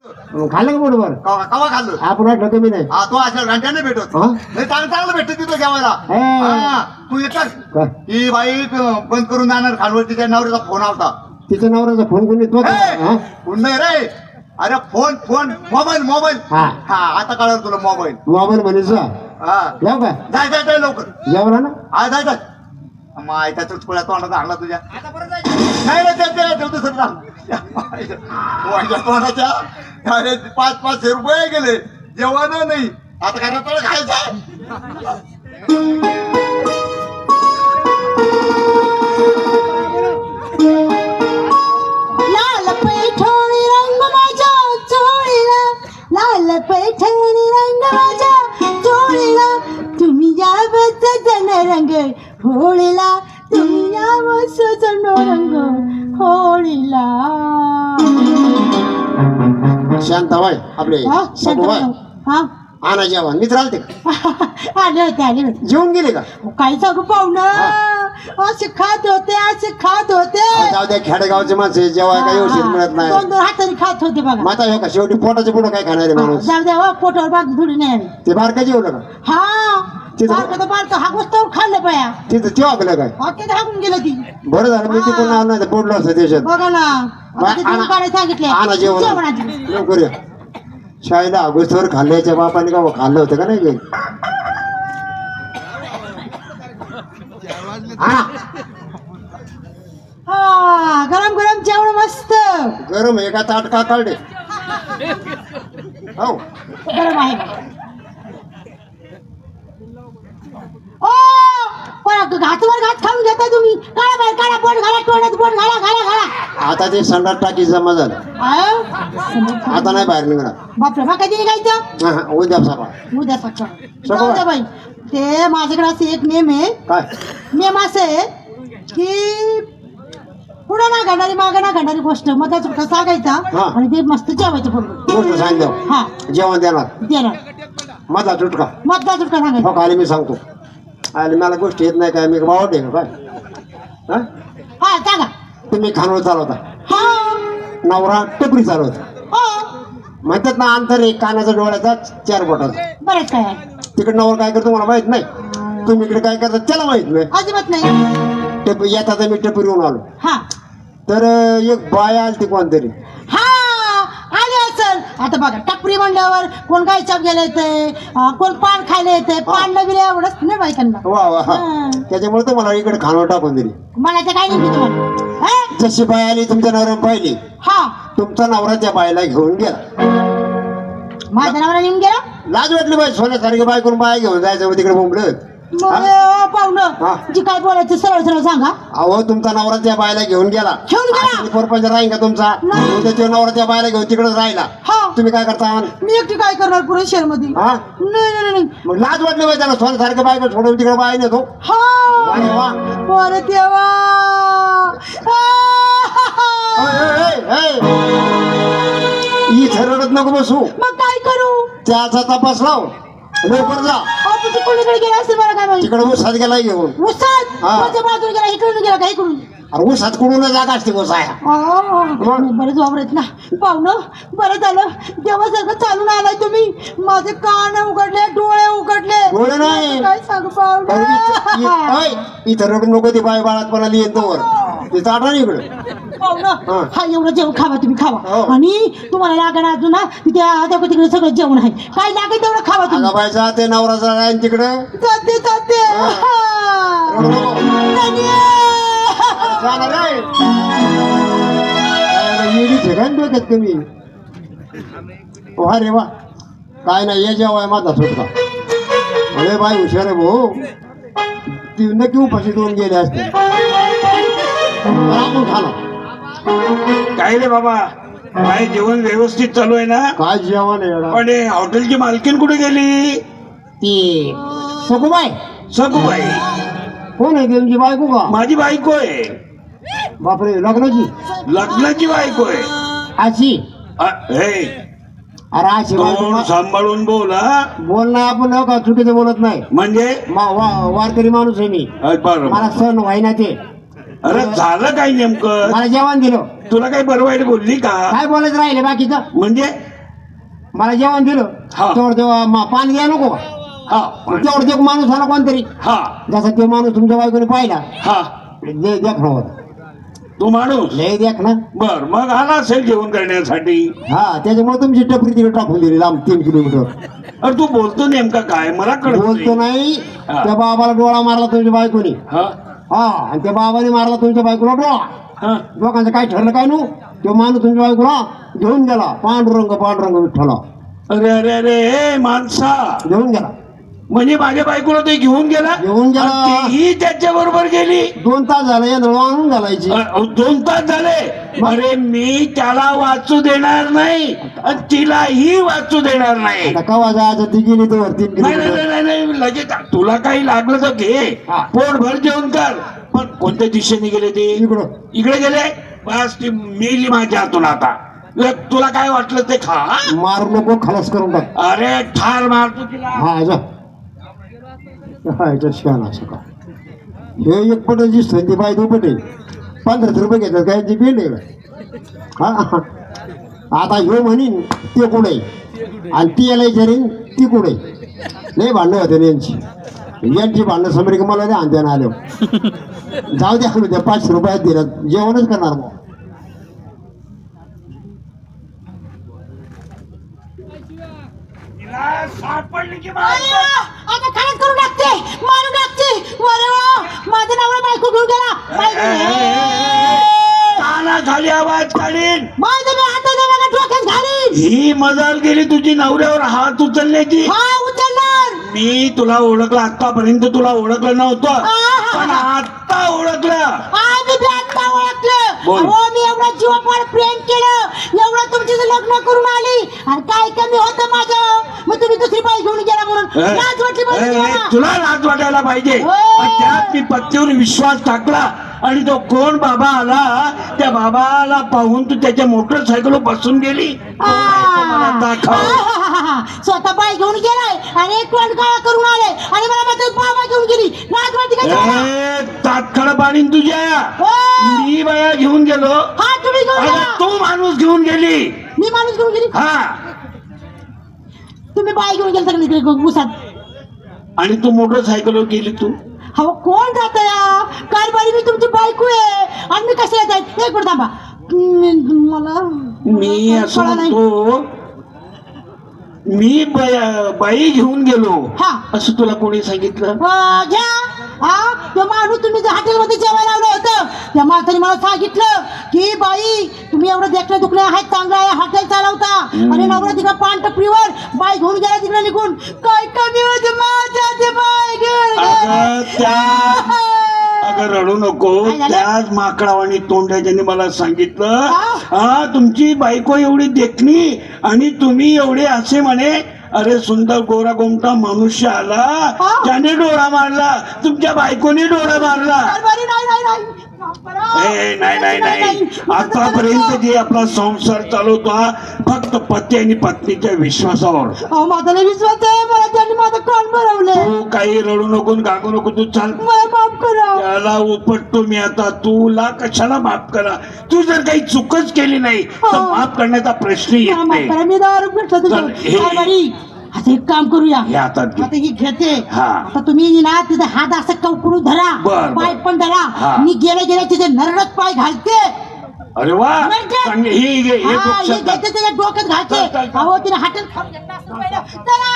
खाल्लं का बरोबर कवा कवा खाल्लं आपण वाटलं कमी नाही हा तो अशा घंट्याने भेटत हा? नाही चांगलं भेटत तिथं जेवायला हे. हा, तू येतात काय? ही बाई बंद करून जाणार खानवर तिच्या नवऱ्याचा फोन आलता तिच्या नवऱ्याचा फोन कोणी तो हे, फोन नाही रे अरे फोन फोन मोबाईल मोबाईल हा. हा आता कळलं तुला मोबाईल मोबाईल म्हणायचं हा जाऊ का जाय जाय जाय लवकर जेवला ना हा जाय जाय माय त्या चुटकुळ्या तोंडाचा आणला तुझ्या नाही रे ते ठेवतो सर तोंडाच्या अरे 500 रुपये गेले जेवण नाही आता काय तुला खायचं लाल पैठणी रंग माझ्या चोळीला लाल पैठणी रंग माझ्या चोळीला तुम्ही या बसजन रंग होळीला तुम्ही या बसजन रंग होळीला शांताबाई आपले हा सगुबाई हा आणा जेवण मित्र आलते आले होते जेवून गेले का काय सांगू पाहुणं असे खात होते जाऊ द्या खेडेगावचे माणसं जेव्हा काही औषध मिळत नाही दोन हाताने खात होते बघा माता हो का शेवटी पोटाचे पुढं काय खाणार आहे माणूस जाऊ द्या पोटावर बांधून थोडी नाही आली. ते बारका जेवलं का हा तिथं- बारका हा गोष्ट खाल्लं पाया तिथं तेव्हा गेलं काय ते हाकून गेलं ती बरं झालं मी तिकडून आलो नाही तर पडलो असतं देशात बघा ना आता ते आणा- काढायला सांगितले आणा जेवण जेवणाची लवकर या शाळेला अगोदर खाल्ल्याच्या बापाने का खाल्लं होतं का नाही काही आणा. हा गरम गरम जेवण मस्त गरम एका ताट का काढले हो गरम आहे ओ घातवर घात खाऊन घेता तुम्ही काढा बाहेर काढा बोट घाला तोंडात बोट घाला घाला घाला आता ते संडास टाकी जमा झालं आयो? आता नाही बाहेर निघणार बापरे मग कधी निघायचं हा, हा, उद्या सकाळ उद्या सकाळ सकाळ. जाऊ द्या बाई ते माझ्याकडे असं एक नेम आहे काय नेम असं आहे की पुढे ना घडणारी मागे ना घडणारी गोष्ट मग चुका सांगायचा हा. आणि ते मस्त जेवायचं पुढे गोष्ट सांगितलं हा जेवण देणार देणार माझा चुटका मतदा चुटका सांगायचा हो खाली मी सांगतो आणि मला गोष्टी येत नाही काय मी बावटे का काय हा? हा सांगा तुम्ही खानवळ चालवता हा नवरा टपरी चालवता हा म्हणतात ना अंतर एक कानाचा डोळ्याचा 4 बोटाचा बरेच काय आहे. तिकडे नवर काय करतो मला माहित नाही तुम्ही इकडे काय करता त्याला माहित नाही अजिबात नाही टप येतात मी टपरीहून आलो हा तर एक बाय आलती कोणतरी हा आले असेल आता बघा टपरी म्हणल्यावर कोण काय चाप गेला येते कोण पान खायला येते पान नवीन एवढंच नाही बायकांना वा वा हा. त्याच्यामुळे तर मला इकडे खानवळ टाकून दिली म्हणायचं काय नाही मी तुम्हाला हा? जशी बाय आली तुमच्या नवऱ्यानं पाहिली हा तुमचा नवरा त्या बायला घेऊन गेला माझा नवरा निघून गेला लाज वाटली बाई सोन्यासारखी बाय करून बाय घेऊन जायचं तिकडे बोंबलत मग हा? पाहुणं जी काय बोलायचं सरळ सरळ सांगा अहो तुमचा नवरा त्या बायला घेऊन गेला घेऊन गेला? आणि परपंच राहील का तुमचा नाही. उद्या नवरा त्या बायला घेऊन तिकडेच राहिला हा तुम्ही काय करता मी एकटी काय करणार पुढे शहर मध्ये हा नाही मग लाज वाटली बाई त्याला सोन्यासारखं बायको सोडून तिकडे बाय नेतो अरे वा. हा अरे देवा इथं रडत नको बसू मग काय करू त्याचा तपास लाव लवकर जा अहो, तू कोणीकडे गेला असेल मला काय माहिती तिकडे ऊसात गेला घेऊन उसात हा. माझ्या बाजूला गेला इकडून गेला काय करून अरे ऊसात कुठून जागा असते ऊसाया बरेच वावरत ना पाहुणं बरं झालं जेव्हा सगळं चालून आलाय तुम्ही माझे कान उघडले डोळे उघडले डोळे नाही. काय सांगू पाहुणं इथं रडू नको ती बाय बाळातपणा लिहिन तोवर ते चाटा नाही इकडे पाहुणं हा एवढं जेवण खावा तुम्ही हो. खावा आणि तुम्हाला लागणार अजून ना तिथे तिकडे सगळं जेवण आहे काय लागेल तेवढं खावा तुम्ही अगं बाई जाते नवराचा राहीन तिकडे जाते जाते रडू नको. जाणार रे. काय येडीच आहे काय डोक्यात कमी वा रे वा काय नाही ये जेव्हा माझा सुटका अरे बाई हुशार आहे भाऊ ती नक्की उपाशी दोन गेले असते पण आपण खाला काय रे बाबा काय जेवण व्यवस्थित चालू आहे ना काय जेवण आहे एवढा? पण हे हॉटेलची मालकीन कुठे गेली ती सकुबाई सगूबाई कोण आहे त्यांची बायको का माझी बायको आहे बापरे लग्नाची लग्नाची बायको आहे अशी हे अरे अशी बायको तोंड सांभाळून बोल हा बोल नाही आपण हो का चुकीचं बोलत नाही म्हणजे वारकरी माणूस आहे मी बरं मला सण व्हायना ते अरे झालं काय नेमकं मला जेवण दिलं तुला काही बरं वाईट बोलली का काय बोलायचं राहिले बाकीचं म्हणजे मला जेवण दिलं हा. तेवढं तेव्हा पाणी द्या नको का? हा तेवढं ते माणूस आला कोणतरी हा जसा ते माणूस तुमच्या बायकोने पाहिला हा देखणं होता तू माणूस लय देख ना बर मग आला असेल जेवण करण्यासाठी. हा त्याच्यामुळे तुमची टपरी तिकडे टाकून दिली लांब 3 किलोमीटर. अरे तू बोलतो नेमका काय मला कळत बोलतो नाही. नाही हा. त्या बाबाला डोळा मारला तुमच्या बायकोने. हा हा आणि त्या बाबाने मारला तुमच्या बायकोला डोळा. हा दोघांचं काय ठरलं काय नू तो माणूस तुमच्या बायकोला घेऊन गेला. पांडुरंग विठ्ठला अरे अरे अरे ए माणसा घेऊन गेला. म्हणजे माझ्या बायकोला ते घेऊन गेला घेऊन गेला. आणि तेही त्याच्या बरोबर गेली. 2 तास झाले या आणून घालायची. 2 तास झाले. अरे मी त्याला वाचू देणार नाही आणि तिलाही वाचू देणार नाही. आता कवा जायचं ती गेली तर 3 नाही नाही किलोमीटर. नाही नाही लगेच तुला काही लागलं तर घे हा. पोटभर जेवण कर. पण कोणत्या दिशेने गेले ते इकडं. इकडे गेले बस ती मेली माझ्या हातून. आता तुला काय वाटलं ते खा. मारू नको खलास करून टाक. अरे ठार मारतो तिला. हा जा शहाण असं का हे एक पट दिसतोय ती बाय 2 पटे 15 रुपये घेतात काय ती बिल आहे का? हा आता ह्यो म्हणीन ते कुठे आणि ती याला विचारीन ती कुठे. लय भांडणं होते यांची भांडणं समोर का मला द्या आणत्यानं आलो जाऊ द्या त्या 500 रुपयात दिल्यात जेवणच करणार मग. तिला सापडली की अरे वा, आता खरंच करून टाकते मारून टाकते. अरे वा, माझा नवरा बायको घेऊन गेला. काना खाली आवाज काढीन. माझं मी हाताच्या मागे डोक्यात घालीन. ही मजाल गेली तुझी नवऱ्यावर हात उचलण्याची. हा उचलणार. मी तुला ओळखलं आतापर्यंत तुला ओळखलं नव्हतं आहा. पण आता ओळखलं. आम्ही बी आता ओळखलं. बोल. हो मी एवढं जीवापाड प्रेम केलं एवढं तुमची लग्न करून आली आणि काय कमी होतं माझं. मग तुम्ही दुसरी बाई घेऊन गेला म्हणून लाज वाटली पाहिजे तुम्हाला. तुला लाज वाटायला पाहिजे. हो. पण त्यात मी पत्नीवर विश्वास टाकला आणि तो कोण बाबा आला त्या बाबाला पाहून तू त्याच्या मोटरसायकलवर बसून गेली. मला दाखव. स्वतः बाई घेऊन गेलाय आणि एक तोंड काळा करून आले आणि मला माझं बाबा घेऊन गेली. लाज वाटली का तुम्हाला? तात्काळ पाडीन तुझ्या. हो. मी बाया घेऊन गेलो हा तुम्ही घेऊन अरे गेला. तू माणूस घेऊन गेली. मी माणूस घेऊन गेली. हा तुम्ही बाई घेऊन गेला सगळं तिकडे उसात. आणि तू मोटरसायकलवर गेली तू. हो कोण जात या कारभारी मी तुमची बायको आहे आणि मी कशाला जायचं. एक मिनिट थांबा. मला मी असं कळलं नाही. म्हणतो मी बाई घेऊन गेलो हा. असं तुला कोणी सांगितलं. घ्या. हा तो माणूस तुम्ही हॉटेलमध्ये जेवायला लावलं होतं त्या माणसाने मला सांगितलं की बाई तुम्ही एवढं देखणे दुखणे आहेत चांगलं आहे हॉटेल चालवता आणि नवरा तिकडे पान टपरीवर बाई घेऊन गेला तिकडे निघून. काय कमी होते माझ्या ते बाई घेऊन अगं गेला. अगं रडू नको. काय झालं? त्याच माकडावानी तोंडाच्याने मला सांगितलं हा? हा तुमची बायको एवढी देखणी आणि तुम्ही एवढे असे म्हणे. अरे सुंदर गोरा गोमटा मनुष्य आला हा? त्याने डोळा मारला तुमच्या बायकोने डोळा मारला. कारभारी नाही नाही नाही ए, नाही नाही नाही आतापर्यंत जे आपला संसार चालवतो फक्त पती आणि पत्नीच्या विश्वासावर. अहो माझा लय विश्वास आहे. मला त्यांनी माझं कान भरवले. तू काही रडू नको गागू नको. तू चाल मला माफ करा. त्याला उपटतो मी आता. तुला कशाला माफ करा. तू जर काही चुकच केली नाही तर माफ करण्याचा प्रश्न येत मला माफ नाही. करा. मी दारू घेतलं चल, हे- कारभारी. आता एक काम करूया. हे हातात घे. आता ही घेते. हा. आता तुम्ही ना तिथे हात असं कवकरून धरा बर. पाय पण धरा. हा. मी गेले गेले तिथे नरडत पाय घालते. अरे वा म्हणजे? चांगली ही घे हे हा, हे डोक्यात घेते घाल. त्याच्या डोक्यात घालते. चल, चल, चल. अहो तिने हॉटेल खाऊन घेतलं असतं पहिलं. चला.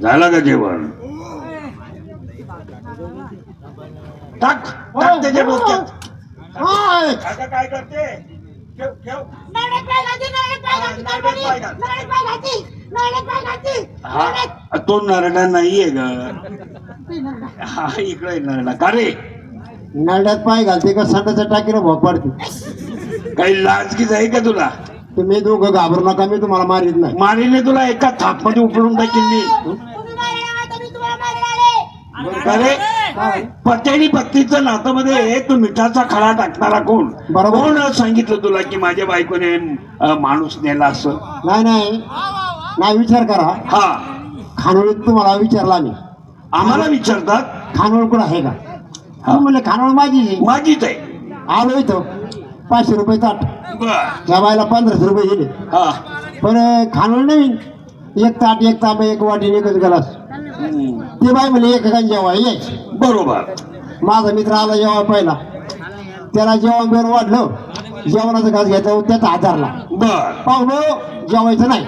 झालं का जेवण. टाक टाक त्याच्या डोक्यात. हाय. आता काय करते ठेव ठेव. नरडत पाय घालते, नरडत पाय घालते, कारभारी. नरडत पाय घाल. नरडत पाय घालते, नरडत पाय घालते. हा तो नरडा नाहीये ग. नरडत. हा इकडे नरडा का रे. नरड्यात पाय घालते का संडाच्या टाकीला भोग पाडते. काही लाजगीच आहे का तुला. तुम्ही दोघं घाबरू नका मी तुम्हाला मारित नाही. मारीने तुला एका थापमध्ये उपडून टाकीन मी. तुम्ही मारायला आला तर मी तुम्हाला मारायला आले. अरे काय? पत्नी पत्नीचं नातं मध्ये तू मिठाचा खडा टाकणारा कोण? बरोबर. कोण सांगितलं तुला की माझ्या बायकोने माणूस नेला असं? नाही विचार करा. हा, खानोळीत तुम्हाला विचारला मी, आम्हाला विचारतात. खानोळ कुठं आहे का? तू म्हणले खानोळ माझी आहे. माझीच आहे. आलो इथं 500 रुपये ताट, बर. त्या बायला 1500 रुपये दिले. हा. पण खानोळ नवीन, एक ताट एक तांबे एक वाटी एकच गलास. ते बाई म्हणले एक जेव्हा यायच. बरोबर. माझा मित्र आला जेव्हा पहिला, त्याला जेवण बिवण वाढलं, जेवणाचं घास घ्यायचं त्याचा आधारला. बर. पाहुणं जेवायचं नाही.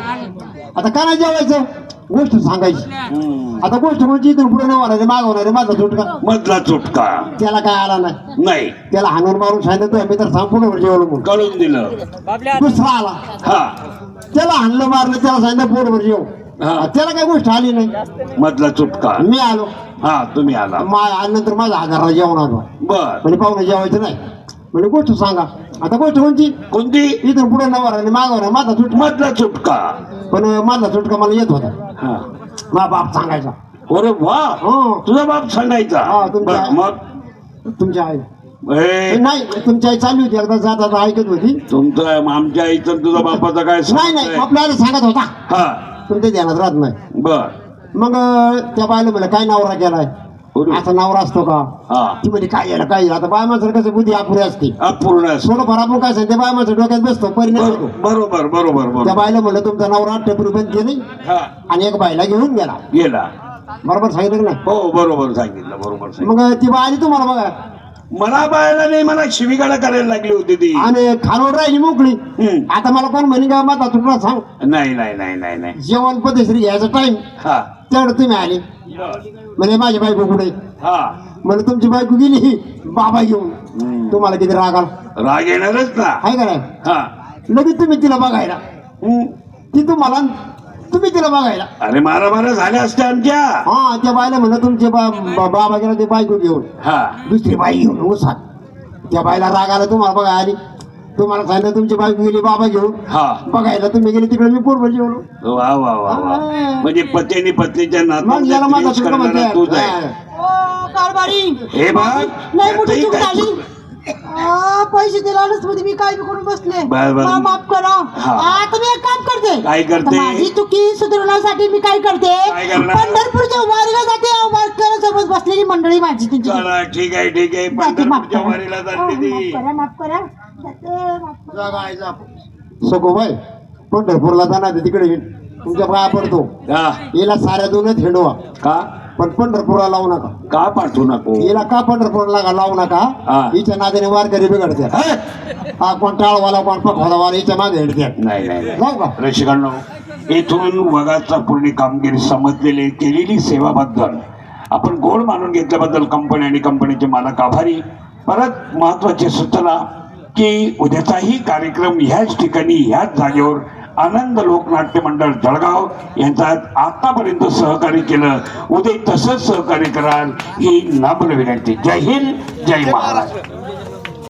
आता का नाही जेवायचं? गोष्ट सांगायची. आता गोष्ट म्हणजे इथून पुढे नाही मागवणारे माझा सुटका. मधला चुटका त्याला काय आला नाही. नाही. त्याला हाणून मारून सांगितलं तो मित्र सांग पुढे जेवलं म्हणून. कळून दिलं. दुसरा आला, हा. त्याला हाणलं मारलं, त्याला सांगितलं पोटभर जेव. हा. त्याला काय गोष्ट आली नाही. मधला चुटका. मी आलो, हा, तुम्ही आला. नंतर माझा आधारला जेवण आलो. बर. म्हणजे पाहुणे जेवायचं नाही. म्हणजे गोष्ट सांगा. आता गोष्ट कोणती? कोणती? इथून पुढे नवर मागवणार माझा सुटका. मधला चुटका. पण माझा सुटका मला येत होता. हा. माझा बाप सांगायचा. अरे वा, हो, तुझा बाप सांगायचा. हा, तुमचा. बर, मग तुमच्या आई ए, नाही, तुमची आई चालली होती एकदा जात ऐकत होती. तुमचं आमच्या आईचं तुझा बापाचा काय नाही संबंध नाही, आहे? आपल्याला सांगत होता. हा. तुमच्या ध्यानात राहत नाही. बर. मग त्या बायला म्हणलं काय नवरा केलाय? अरे. असा नवरा असतो का? हा. ती म्हणजे काय याला काय? आता बाय माणसाला कसं बुद्धी अपुरी असते. अपूर्ण आहे. थोडंफार आपण काय सांगते बाय माणसं डोक्यात बसतो, परिणाम होतो. बरोबर बरोबर त्या बरोबर. बायला म्हणलं तुमचा नवरा टपरी बंद केली हा. आणि एक बायला घेऊन गेला. गेला. बरोबर सांगितलं की नाही? हो, बरोबर सांगितलं, बरोबर सांगितलं. मग ती बाय आली तुम्हाला बघा, मला बायला नाही, मला शिवीगाळा करायला लागली होती ती. आणि खानोड राहिली मोकळी. हम्म. आता मला कोण म्हणे का माझा तुकडा सांग, नाही नाही नाही नाही नाही. जेवण पद्धतशीर घ्यायचा टाइम हा. तेवढं तुम्ही आले. म्हणजे माझी बायको कुठे? हा. म्हणजे तुमची बायको गेली बाबा घेऊन. तुम्हाला किती राग आला? राग येणारच ना. आहे का नाही? हा. लगेच तुम्ही तिला बघायला. ती तुम्हाला, तुम्ही तिला बघायला. अरे मारा झाल्या असत्या आमच्या. हा, त्या बायला म्हणलं तुमचे बाबा गेला ते बायको घेऊन, हा. दुसरी बाई घेऊन उसात. त्या बायला राग आला, तुम्हाला बघा आली. तुम्हाला सांगितलं तुमची बायको गेली बाबा घेऊन, हा. बघायला तुम्ही गेले तिकडे, मी पोटभर जेवलो. वा वा वा वा. म्हणजे पतीने पत्नीच्या मग याला माझा नात्यात सुटका म्हणते. तूच आहे. ओ, कारभारी हे बघ, नाही मोठी यातही चूक काय झाली. चूक- पैसे दिला मध्ये मी काय बी करून बसले. बर, बर. मला माफ करा. हा. आता मी एक काम करते. काय करते? आता माझी चुकी सुधारण्यासाठी मी काय करते? काय करणार? पंढरपूरच्या वारीला जाते. वारकऱ्यांसोबत बसलेली मंडळी माझी तुमची. चला, ठीक आहे ठीक आहे. जाते, माफ पंढरपूरच्या करा. वारीला जाते ती. माफ करा. जाते, माफ करा. सगोबाई पंढरपूरला जाणार आहे, तिकडे तुमच्या पाया पडतो. हा. हिला साऱ्या दोनच हिंडवा, का? पण पंढरपूरला लावू नका. का पाठवू नको? हिला का पंढरपूरला लावू नका? हा. हिच्या नात्याने वारकरी बिघडते. हे? हा, कोण टाळवाला कोण पखवाला हिच्या मागे हिंडते. नाही नाही नाही. जाऊ का? रसिकांनो, इथून वगाचा पूर्ण कामगिरी समजलेली केलेली सेवाबद्दल आपण गोड मानून घेतल्याबद्दल कंपनी आणि कंपनीचे मालक आभारी. परत महत्वाची सूचना की उद्याचाही कार्यक्रम ह्याच ठिकाणी ह्याच जागेवर आनंद लोकनाट्य मंडळ जळगाव यांचा आतापर्यंत सहकार्य केलं, उद्या तसंच सहकार्य कराल ही नम्र विनंती. जय हिंद, जय महाराष्ट्र.